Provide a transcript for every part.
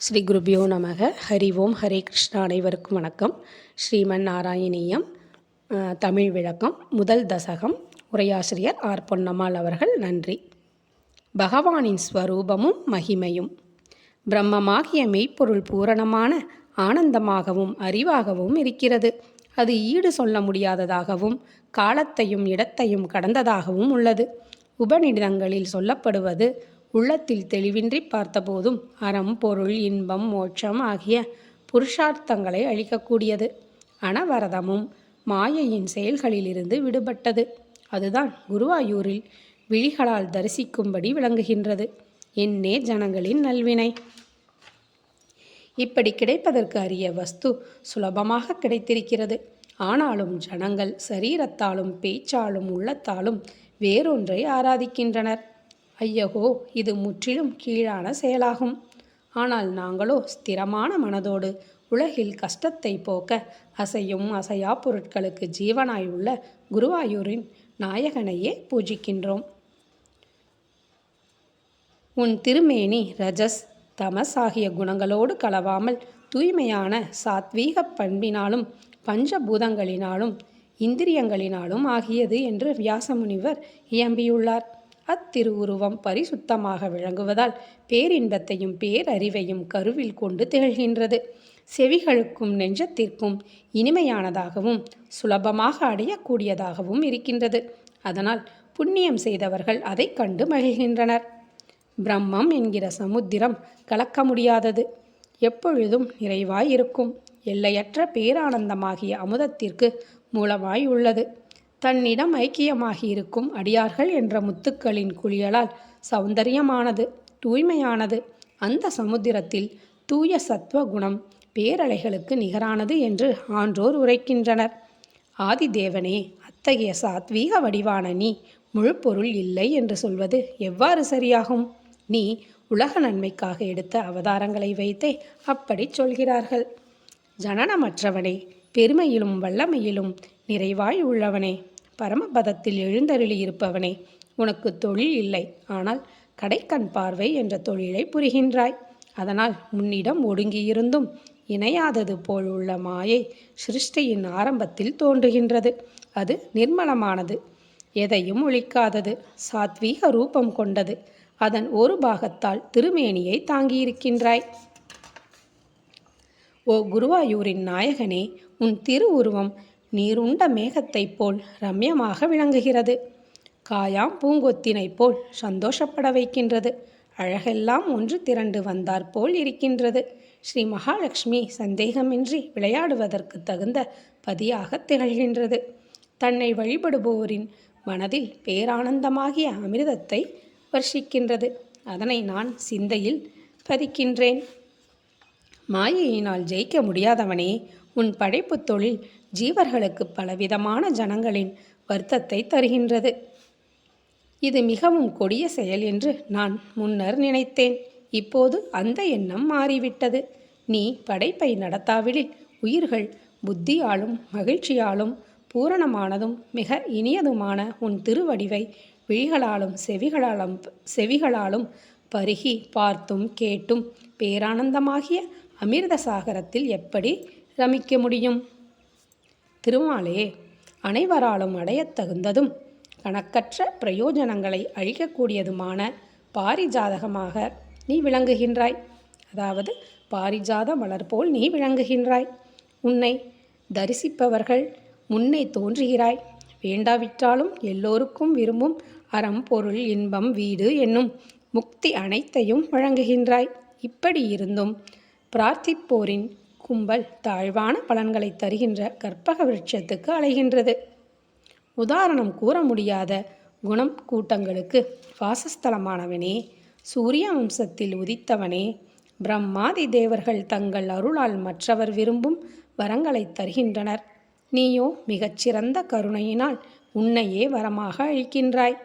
ஸ்ரீ குருபியோ நமக. ஹரி ஓம். ஹரே கிருஷ்ணா. அனைவருக்கும் வணக்கம். ஸ்ரீமன் நாராயணீயம் தமிழ் விளக்கம் முதல் தசகம். உரையாசிரியர் ஆர் பொன்னம்மாள் அவர்கள். நன்றி. பகவானின் ஸ்வரூபமும் மகிமையும். பிரம்மமாகிய மெய்ப்பொருள் பூரணமான ஆனந்தமாகவும் அறிவாகவும் இருக்கிறது. அது ஈடு சொல்ல முடியாததாகவும் காலத்தையும் இடத்தையும் கடந்ததாகவும் உள்ளது. உபநிடதங்களில் சொல்லப்படுவது உள்ளத்தில் தெளிவின்றி பார்த்தபோதும் அறம், பொருள், இன்பம், மோட்சம் ஆகிய புருஷார்த்தங்களை அளிக்கக்கூடியது. அனவரதமும் மாயையின் செயல்களிலிருந்து விடுபட்டது. அதுதான் குருவாயூரில் விழிகளால் தரிசிக்கும்படி விளங்குகின்றது. என்னே ஜனங்களின் நல்வினை. இப்படி கிடைப்பதற்கு அரிய வஸ்து சுலபமாக கிடைத்திருக்கிறது. ஆனாலும் ஜனங்கள் சரீரத்தாலும் பேச்சாலும் உள்ளத்தாலும் வேறொன்றை ஆராதிக்கின்றனர். ஐயகோ, இது முற்றிலும் கீழான செயலாகும். ஆனால் நாங்களோ ஸ்திரமான மனதோடு உலகில் கஷ்டத்தை போக்க அசையும் அசையா பொருட்களுக்கு ஜீவனாய் உள்ள குருவாயூரின் நாயகனையே பூஜிக்கின்றோம். உன் திருமேனி ரஜஸ் தமஸ் ஆகிய குணங்களோடு கலவாமல் தூய்மையான சாத்வீக பண்பினாலும் பஞ்சபூதங்களினாலும் இந்திரியங்களினாலும் ஆகியது என்று வியாசமுனிவர் இயம்பியுள்ளார். அத்திருவுருவம் பரிசுத்தமாக விளங்குவதால் பேரின்பத்தையும் பேரறிவையும் கருவில் கொண்டு திகழ்கின்றது. செவிகளுக்கும் நெஞ்சத்திற்கும் இனிமையானதாகவும் சுலபமாக அடையக்கூடியதாகவும் இருக்கின்றது. அதனால் புண்ணியம் செய்தவர்கள் அதை கண்டு மகிழ்கின்றனர். பிரம்மம் என்கிற சமுத்திரம் கலக்க முடியாதது. எப்பொழுதும் நிறைவாய் இருக்கும் எல்லையற்ற பேரானந்தமாகிய அமுதத்திற்கு மூலமாய் உள்ளது. தன்னிடம் ஐக்கியமாகி இருக்கும் அடியார்கள் என்ற முத்துக்களின் குளியலால் சௌந்தரியமானது, தூய்மையானது. அந்த சமுத்திரத்தில் தூய சத்வ குணம் பேரலைகளுக்கு நிகரானது என்று ஆன்றோர் உரைக்கின்றனர். ஆதிதேவனே, அத்தகைய சாத்வீக வடிவான நீ முழுப்பொருள் இல்லை என்று சொல்வது எவ்வாறு சரியாகும்? நீ உலக நன்மைக்காக எடுத்த அவதாரங்களை வைத்தே அப்படி சொல்கிறார்கள். ஜனனமற்றவனே, பெருமையிலும் வல்லமையிலும் நிறைவாய் உள்ளவனே, பரமபதத்தில் எழுந்தருளி இருப்பவனே, உனக்கு தொழில் இல்லை, ஆனால் கடைக்கண் பார்வை என்ற தொழிலை புரிகின்றாய். அதனால் முன்னிடம் ஒடுங்கியிருந்தும் இணையாதது போல் உள்ள மாயை சிருஷ்டியின் ஆரம்பத்தில் தோன்றுகின்றது. அது நிர்மலமானது, எதையும் ஒழிக்காதது, சாத்வீக ரூபம் கொண்டது. அதன் ஒரு பாகத்தால் திருமேனியை தாங்கியிருக்கின்றாய். ஓ குருவாயூரின் நாயகனே, உன் திருவுருவம் நீருண்ட மேகத்தைப் போல் ரம்யமாக விளங்குகிறது. காயாம் பூங்கொத்தினைப் போல் சந்தோஷப்பட வைக்கின்றது. அழகெல்லாம் ஒன்று திரண்டு வந்தாற்போல் இருக்கின்றது. ஸ்ரீ மகாலட்சுமி சந்தேகமின்றி விளையாடுவதற்கு தகுந்த பதியாக திகழ்கின்றது. தன்னை வழிபடுபவரின் மனதில் பேரானந்தமாகிய அமிர்தத்தை வர்ஷிக்கின்றது. அதனை நான் சிந்தையில் பதிக்கின்றேன். மாயையினால் ஜெயிக்க முடியாதவனே, உன் படைப்பு தொழில் ஜீவர்களுக்கு பலவிதமான ஜனங்களின் வருத்தத்தை தருகின்றது. இது மிகவும் கொடிய செயல் என்று நான் முன்னர் நினைத்தேன். இப்போது அந்த எண்ணம் மாறிவிட்டது. நீ படைப்பை நடத்தாவிடில் உயிர்கள் புத்தியாலும் மகிழ்ச்சியாலும் பூரணமானதும் மிக இனியதுமான உன் திருவடிவை விழிகளாலும் செவிகளாலும் பருகி பார்த்தும் கேட்டும் பேரானந்தமாகிய அமிர்த சாகரத்தில் எப்படி ரமிக்க முடியும்? திருமாலே, அனைவராலும் அடையத் தகுந்ததும் கணக்கற்ற பிரயோஜனங்களை அழிக்கக்கூடியதுமான பாரிஜாதகமாக நீ விளங்குகின்றாய். அதாவது பாரிஜாத மலர் போல் நீ விளங்குகின்றாய். உன்னை தரிசிப்பவர்கள் முன்னே தோன்றுகிறாய். வேண்டாவிட்டாலும் எல்லோருக்கும் விரும்பும் அறம், பொருள், இன்பம், வீடு என்னும் முக்தி அனைத்தையும் வழங்குகின்றாய். இப்படி இருந்தும் பிரார்த்திப்போரின் கும்பல் தாழ்வான பலன்களை தருகின்ற கற்பக விருட்சத்துக்கு அலைகின்றது. உதாரணம் கூற முடியாத குணம் கூட்டங்களுக்கு வாசஸ்தலமானவனே, சூரிய வம்சத்தில் உதித்தவனே, பிரம்மாதி தேவர்கள் தங்கள் அருளால் மற்றவர் விரும்பும் வரங்களை தருகின்றனர். நீயோ மிகச்சிறந்த கருணையினால் உன்னையே வரமாக அளிக்கின்றாய்.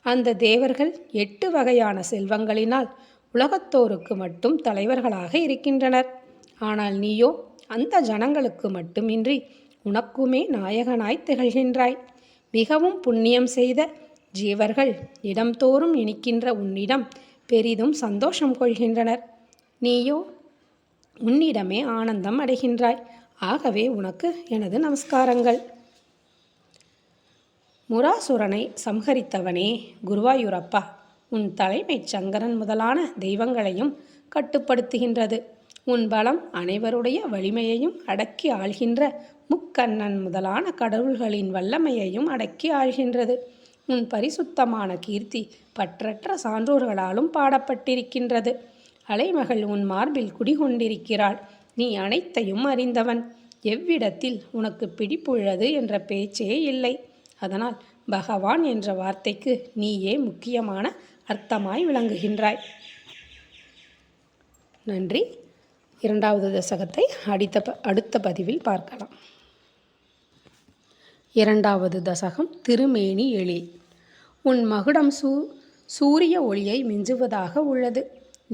அந்த தேவர்கள் 8 வகையான செல்வங்களினால் உலகத்தோருக்கு மட்டும் தலைவர்களாக இருக்கின்றனர். ஆனால் நீயோ அந்த ஜனங்களுக்கு மட்டுமின்றி உனக்குமே நாயகனாய் திகழ்கின்றாய். மிகவும் புண்ணியம் செய்த ஜீவர்கள் இடம்தோறும் இனிக்கின்ற உன்னிடம் பெரிதும் சந்தோஷம் கொள்கின்றனர். நீயோ உன்னிடமே ஆனந்தம் அடைகின்றாய். ஆகவே உனக்கு எனது நமஸ்காரங்கள். முராசுரனை சம்ஹரித்தவனே குருவாயூரப்பா, உன் தலைமை சங்கரன் முதலான தெய்வங்களையும் கட்டுப்படுத்துகின்றது. உன் பலம் அனைவருடைய வலிமையையும் அடக்கி ஆள்கின்ற முக்கண்ணன் முதலான கடவுள்களின் வல்லமையையும் அடக்கி ஆள்கின்றது. உன் பரிசுத்தமான கீர்த்தி பற்றற்ற சான்றோர்களாலும் பாடப்பட்டிருக்கின்றது. அலைமகள் உன் மார்பில் குடிகொண்டிருக்கிறாள். நீ அனைத்தையும் அறிந்தவன். எவ்விடத்தில் உனக்கு பிடிப்புள்ளது என்ற பேச்சே இல்லை. அதனால் பகவான் என்ற வார்த்தைக்கு நீயே முக்கியமான அர்த்தமாய் விளங்குகின்றாய். நன்றி. இரண்டாவது தசகத்தை அடுத்த பதிவில் பார்க்கலாம். இரண்டாவது தசகம் திருமேனி எழில். உன் மகுடம் சூரிய ஒளியை மிஞ்சுவதாக உள்ளது.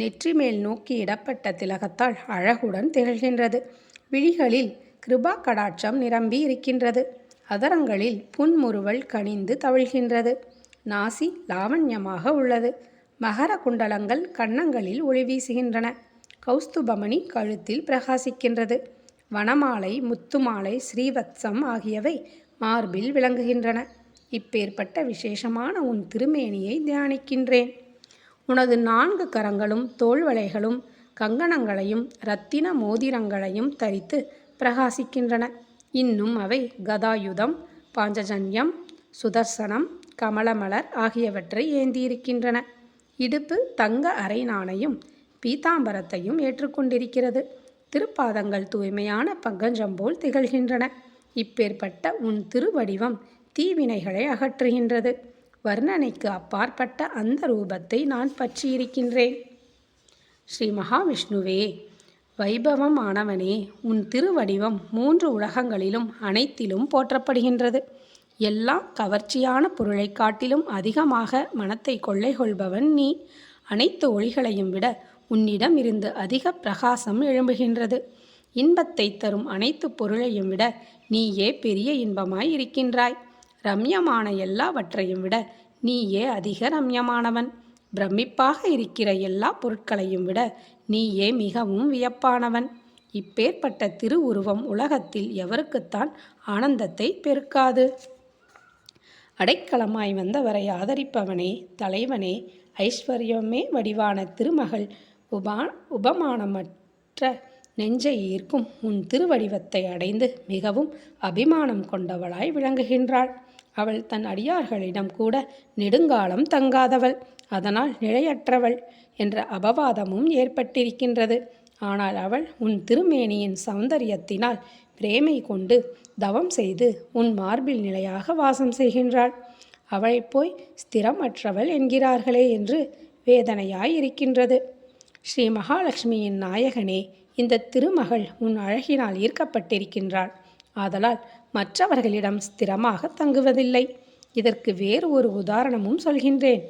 நெற்றி மேல் நோக்கி இடப்பட்ட திலகத்தால் அழகுடன் திகழ்கின்றது. விழிகளில் கிருபா கடாட்சம் நிரம்பி இருக்கின்றது. அதரங்களில் புன்முறுவல் கனிந்து தவிழ்கின்றது. நாசி லாவண்யமாக உள்ளது. மகர குண்டலங்கள் கன்னங்களில் ஒளி வீசுகின்றன. கௌஸ்துபமணி கழுத்தில் பிரகாசிக்கின்றது. வனமாலை, முத்துமாலை, ஸ்ரீவத்சம் ஆகியவை மார்பில் விளங்குகின்றன. இப்பேற்பட்ட விசேஷமான உன் திருமேனியை தியானிக்கின்றேன். உனது 4 கரங்களும் தோள்வளைகளும் கங்கணங்களையும் இரத்தின மோதிரங்களையும் தரித்து பிரகாசிக்கின்றன. இன்னும் அவை கதாயுதம், பாஞ்சஜன்யம், சுதர்சனம், கமலமலர் ஆகியவற்றை ஏந்தியிருக்கின்றன. இடுப்பு தங்க அரை நாணையும் பீதாம்பரத்தையும் ஏற்றுக்கொண்டிருக்கிறது. திருப்பாதங்கள் தூய்மையான பங்கஜம் போல் திகழ்கின்றன. இப்பேற்பட்ட உன் திருவடிவம் தீவினைகளை அகற்றுகின்றது. வர்ணனைக்கு அப்பாற்பட்ட அந்த ரூபத்தை நான் பற்றியிருக்கின்றேன். ஸ்ரீ மகாவிஷ்ணுவே, வைபவமானவனே, உன் திருவடிவம் 3 உலகங்களிலும் அனைத்திலும் போற்றப்படுகின்றது. எல்லா கவர்ச்சியான பொருளை காட்டிலும் அதிகமாக மனத்தை கொள்ளை கொள்பவன் நீ. அனைத்து ஒளிகளையும் விட உன்னிடம் இருந்து அதிக பிரகாசம் எழும்புகின்றது. இன்பத்தை தரும் அனைத்து பொருளையும் விட நீயே பெரிய இன்பமாய் இருக்கின்றாய். ரம்யமான எல்லாவற்றையும் விட நீயே அதிக ரம்யமானவன். பிரமிப்பாக இருக்கிற எல்லா பொருட்களையும் விட நீயே மிகவும் வியப்பானவன். இப்பேற்பட்ட திருவுருவம் உலகத்தில் எவருக்குத்தான் ஆனந்தத்தை பெருக்காது? அடைக்கலமாய் வந்தவரை ஆதரிப்பவனே, தலைவனே, ஐஸ்வர்யமே வடிவான திருமகள், உபமானமற்ற நெஞ்சை ஈர்க்கும் உன் திருவடிவத்தை அடைந்து மிகவும் அபிமானம் கொண்டவளாய் விளங்குகின்றாள். அவள் தன் அடியார்களிடம் கூட நெடுங்காலம் தங்காதவள், அதனால் நிலையற்றவள் என்ற அபவாதமும் ஏற்பட்டிருக்கின்றது. ஆனால் அவள் உன் திருமேனியின் சௌந்தரியத்தினால் பிரேமை கொண்டு தவம் செய்து உன் மார்பில் நிலையாக வாசம் செய்கின்றாள். அவளைப் போய் ஸ்திரமற்றவள் என்கிறார்களே என்று வேதனையாய் இருக்கின்றது. ஸ்ரீ மகாலட்சுமியின் நாயகனே, இந்த திருமகள் உன் அழகினால் ஈர்க்கப்பட்டிருக்கின்றாள். ஆதலால் மற்றவர்களிடம் ஸ்திரமாக தங்குவதில்லை. இதற்கு வேறு ஒரு உதாரணமும் சொல்கின்றேன்.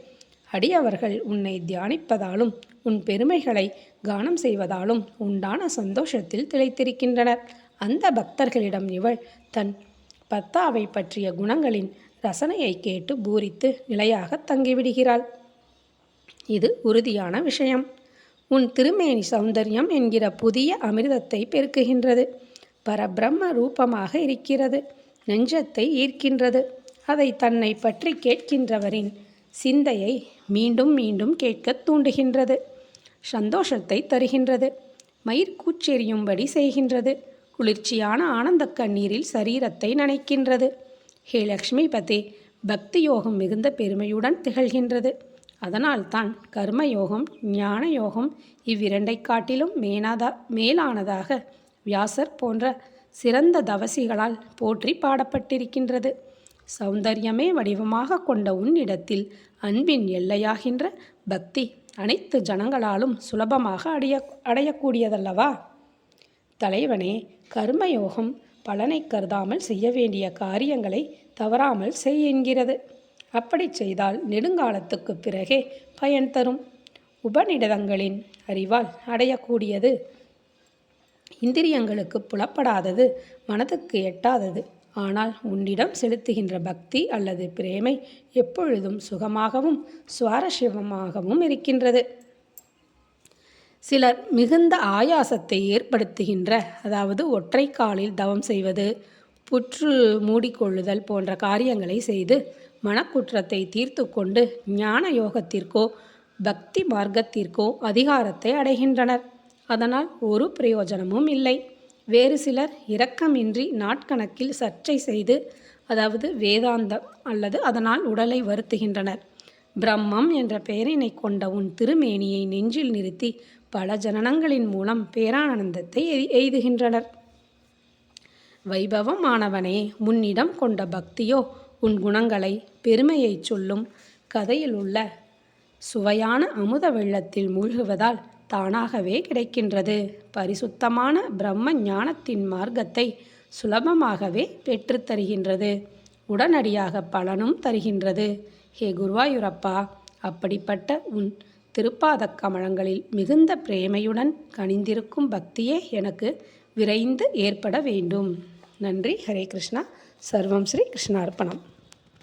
அடியவர்கள் உன்னை தியானிப்பதாலும் உன் பெருமைகளை கானம் செய்வதாலும் உண்டான சந்தோஷத்தில் திளைத்திருக்கின்றனர். அந்த பக்தர்களிடம் இவள் தன் பத்தாவை பற்றிய குணங்களின் ரசனையை கேட்டு பூரித்து நிலையாக தங்கிவிடுகிறாள். இது உறுதியான விஷயம். உன் திருமேனி சௌந்தர்யம் என்கிற புதிய அமிர்தத்தை பெருக்குகின்றது. பரபிரம்ம ரூபமாக இருக்கிறது. நெஞ்சத்தை ஈர்க்கின்றது. அதை தன்னை பற்றி கேட்கின்றவரின் சிந்தையை மீண்டும் மீண்டும் கேட்க தூண்டுகின்றது. சந்தோஷத்தை தருகின்றது. மயிர்கூச்செறியும்படி செய்கின்றது. குளிர்ச்சியான ஆனந்த கண்ணீரில் சரீரத்தை நனைக்கின்றது. ஹே லக்ஷ்மி பதே, பக்தி யோகம் மிகுந்த பெருமையுடன் திகழ்கின்றது. அதனால்தான் கர்மயோகம், ஞான யோகம் இவ்விரண்டை காட்டிலும் மேலானதாக வியாசர் போன்ற சிறந்த தவசிகளால் போற்றி பாடப்பட்டிருக்கின்றது. சௌந்தர்யமே வடிவமாக கொண்ட உன்னிடத்தில் அன்பின் எல்லையாகின்ற பக்தி அனைத்து ஜனங்களாலும் சுலபமாக அடையக்கூடியதல்லவா? தலைவனே, கர்மயோகம் பலனை கருதாமல் செய்ய வேண்டிய காரியங்களை தவறாமல் செய் என்கிறது. அப்படி செய்தால் நெடுங்காலத்துக்கு பிறகே பயன் தரும். உபநிடதங்களின் அறிவால் அடையக்கூடியது இந்திரியங்களுக்கு புலப்படாதது, மனதுக்கு எட்டாதது. ஆனால் உன்னிடம் செலுத்துகின்ற பக்தி அல்லது பிரேமை எப்பொழுதும் சுகமாகவும் சுவாரஸ்யமாகவும் இருக்கின்றது. சிலர் மிகுந்த ஆயாசத்தை ஏற்படுத்துகின்ற, அதாவது ஒற்றை காலில் தவம் செய்வது, புற்று மூடிக்கொள்ளுதல் போன்ற காரியங்களை செய்து மனக்குற்றத்தை தீர்த்து கொண்டு ஞான யோகத்திற்கோ பக்தி மார்க்கத்திற்கோ அதிகாரத்தை அடைகின்றனர். அதனால் ஒரு பிரயோஜனமும் இல்லை. வேறு சிலர் இரக்கமின்றி நாட்கணக்கில் சர்ச்சை செய்து, அதாவது வேதாந்தம் அல்லது அதனால் உடலை வருத்துகின்றனர். பிரம்மம் என்ற பெயரினை கொண்ட உன் திருமேனியை நெஞ்சில் நிறுத்தி பல ஜனனங்களின் மூலம் பேரானந்தத்தை எய்துகின்றனர். வைபவமானவனே, முன்னிடம் கொண்ட பக்தியோ உன் குணங்களை பெருமையை சொல்லும் கதையில் உள்ள சுவையான அமுத வெள்ளத்தில் மூழ்குவதால் தானாகவே கிடைக்கின்றது. பரிசுத்தமான பிரம்ம ஞானத்தின் மார்க்கத்தை சுலபமாகவே பெற்றுத்தருகின்றது. உடனடியாக பலனும் தருகின்றது. ஹே குருவாயூரப்பா, அப்படிப்பட்ட உன் திருப்பாத கமலங்களில் மிகுந்த பிரேமையுடன் கனிந்திருக்கும் பக்தியே எனக்கு விரைந்து ஏற்பட வேண்டும். நன்றி. ஹரே கிருஷ்ணா. சர்வம் ஸ்ரீ கிருஷ்ணார்ப்பணம்.